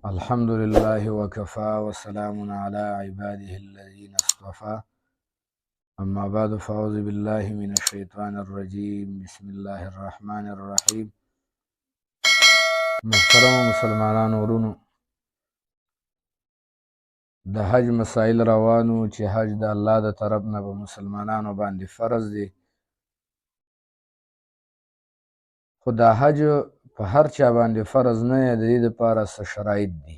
الحمد لله وكفى وسلام على عباده الذين اصطفى. أما بعد فأعوذ بالله من الشيطان الرجيم. بسم الله الرحمن الرحيم. محترم مسلمانان ورونو، د حج مسائل روانو چې حج د الله د طرف نه په مسلمانانو باندې فرض دی، خو دا حج په هر چا باندې فرض نه دی. د دې دپاره څه شرایط دي.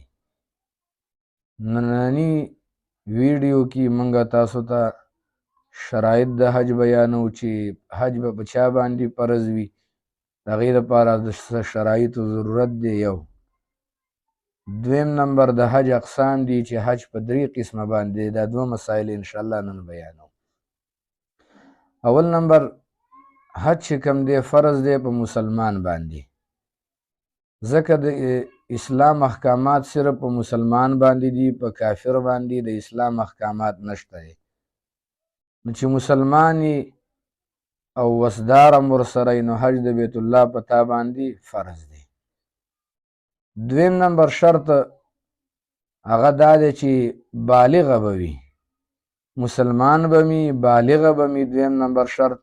نننی ویډیو کې مونږ تاسو ته شرایط د حج بیانو چې حج به په چا باندې فرض وي. د هغې دپاره د شرایطو ضرورت دی. دویم نمبر د حج اقسام دي چې حج په 3 قسمه باندې. دا 2 مسائل انشاءالله نن بیانو. اول نمبر حج چې کوم دی فرض دی په مسلمان باندې، ځکه د اسلام احکامات صرف په مسلمان باندې دي، په کافر باندې د اسلام احکامات نشته دی. نو چې مسلمان او وسدار ورسره نو حج د بیت الله په تا باندې فرض دی. دویم نمبر شرط هغه دا دی چې بالغه به وي، مسلمان به وي، بالغه به وي. دویم نمبر شرط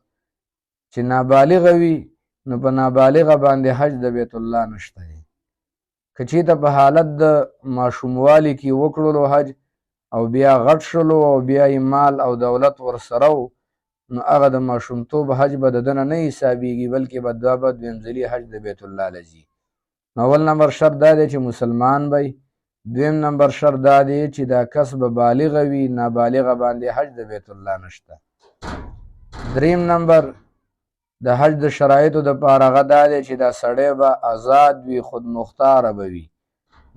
چې نابالغه وي نو په نابالغه باندې حج د بیت الله نشته دی. که چېرته په حالت د ماشوموالي کې وکړلو حج او بیا غټ شلو او بیا یې مال او دولت ورسره و، نو هغه د ماشومتوب حج به د ده نه حسابېږي، بلکې به دا به دویم ځلي حج د بیت الله له ځي. نو اول نمبر شرط دا دی چې مسلمان به. دویم نمبر شرط دا دی چې دا کس به بالغه وي، نابالغه باندې حج د بیت الله نشته. دریم نمبر د حج د شرایطو دپاره هغه دا دی چې دا سړی به آزاد وي، خود مختاره به وي،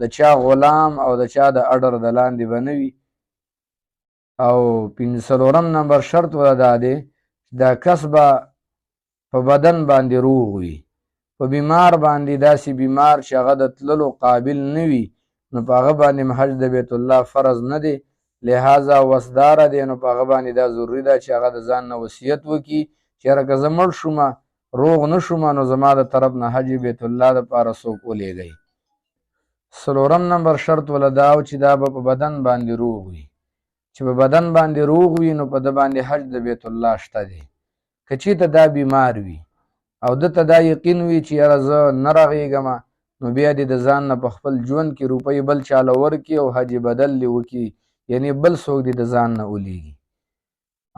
د چا غلام او د چا د اډر د لاندې به نه وي. او 4 نمبر شرط ورته دا دی دا کس به په بدن باندې روغ وي، په بیمار باندې داسې بیمار چې هغه د تللو قابل نه وي، نو په هغه باندې حج د بیت الله فرض نه دی. لہذا وسداره دی، نو په هغه باندې دا ضروري ده چې هغه د ځان نه وصیت وکړي چې یاره که زه مړ شومه، روغ نه شومه، نو زما د طرف نه حج بیت الله دپاره څوک ولېږئ. 4 نمبر شرط وله دا و چې دا به په بدن باندې روغ وي. چې په بدن باندې روغ وي نو په ده باندې حج د بیت الله شته دی. که چېرته دا بیمار وي او ده ته دا یقین وي چې یاره زه نه رغېږمه، نو بیا دې د ځان نه په خپل ژوند کې روپۍ بل چاله ورکړي او حج بدل دې وکړي، یعنې بل څوک دې د ځان نه ولیږي.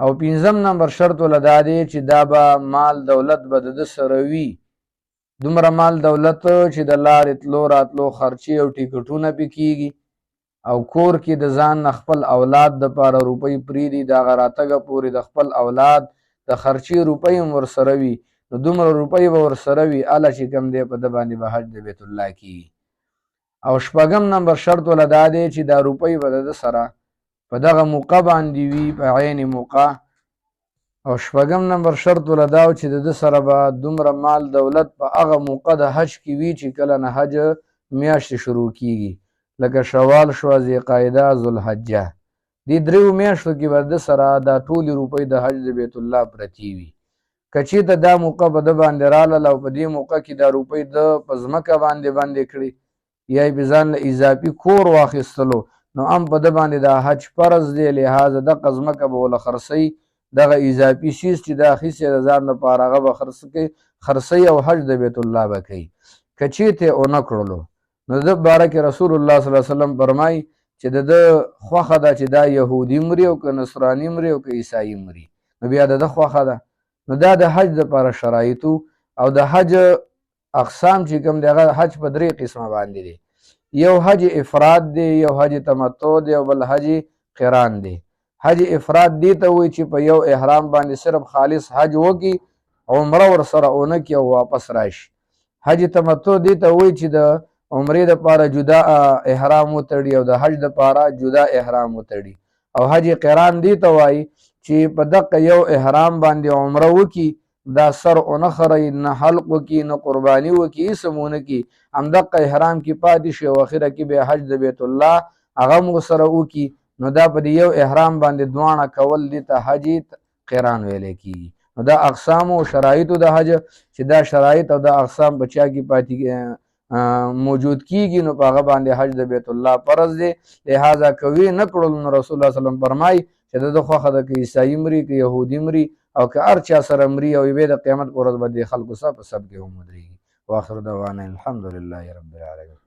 او 5 نمبر شرط وله دا دی چې دا به مال دولت به د ده سره وي، دومره مال دولت چې د لارې تلو راتلو خرچې او ټیکټونه پې کېږي، او کور کې د ځان نه خپل اولاد دپاره روپۍ پرېږدي، د هغه راتګه پورې د خپل اولاد د خرچې روپۍ هم ورسره وي، نو دومره روپۍ به ورسره وي، هله چې کوم دی په ده باندې به حج د بیت الله کېږي. او 6 نمبر شرط وله دا دی چې دا روپۍ به د ده سره په دغه موقع باندې وي، په عین موقع. او 6 نمبر شرط وله دا چې د ده سره به دومره مال دولت په هغه موقع د حج کې وي چې کله نه حج میاشتې شروع کېږي، لکه شوال شوه، ذیقاعده، ذوالحجه. دې 3 میاشتو کې به د ده سره دا ټولې روپۍ د حج د بیت الله پرتې وي. که چېرته دا موقع په ده باندې راغله او په دې موقع کې دا روپۍ ده په ځمکه باندې بندې کړي یا یې په ځان له اضافي کور واخیستلو، نو هم په ده باندې دا حج فرض دی. لہذا دغه ځمکه به ورله خرڅوي، دغه اضافي څیز چې دا اخیستی د ځان لپاره هغه به خرڅوي او حج د بیت الله به کوي. که چېرته یې ونه کړلو، نو د ده باره کې رسول الله صلی الله علیه وسلم فرمایي چې د ده خوښه ده چې دا یهودي مري او که نصراني مري او که عیسایي مري، نو بیا د ده خوښه ده. نو دا د حج دپاره شرایطو. او د حج اقسام چې کوم دی هغه حج په 3 قسمه باندې دی. یو حج افراد دی، یو حج تمتع دی، او بل حج قران دی. حج افراد دی ته وایي چې په یو احرام باندې صرف خالص حج وکړي، عمره ورسره ونه کړي او واپس راشي. حج تمتع دی ته وایي چې د عمرې دپاره جدا احرام وتړي او د حج دپاره جدا احرام وتړي. او حج قران دی ته وایي چې په دقه یو احرام باندې عمره وکړي، دا سر ونه خرئ، نه حلق وکړي، نه قرباني وکړي، هېڅ هم ونه کړي، همدقه احرام کې پاتې شي او اخره کې بیا حج د بیت الله هغه هم ورسره وکړي. نو دا په دې یو احرام باندې دواړه کول دې ته حج قران ویلی کېږي. نو دا اقسام او شرایطو د حج چې دا شرایط او دا اقسام په چا کې پاتې موجود کیږي نو په هغه باندې حج د بیت الله فرض دی. لہذا کوي نه کړل نو رسول الله صلی الله علیه وسلم فرمایي چې د خوښه ده که عیسایي مري که یهودي مري او که هر چا سره مري او یې د قیامت په ورځ به د خلکو په سب کې هم ودرېږي. واخر دعوانا الحمد لله رب العالمین.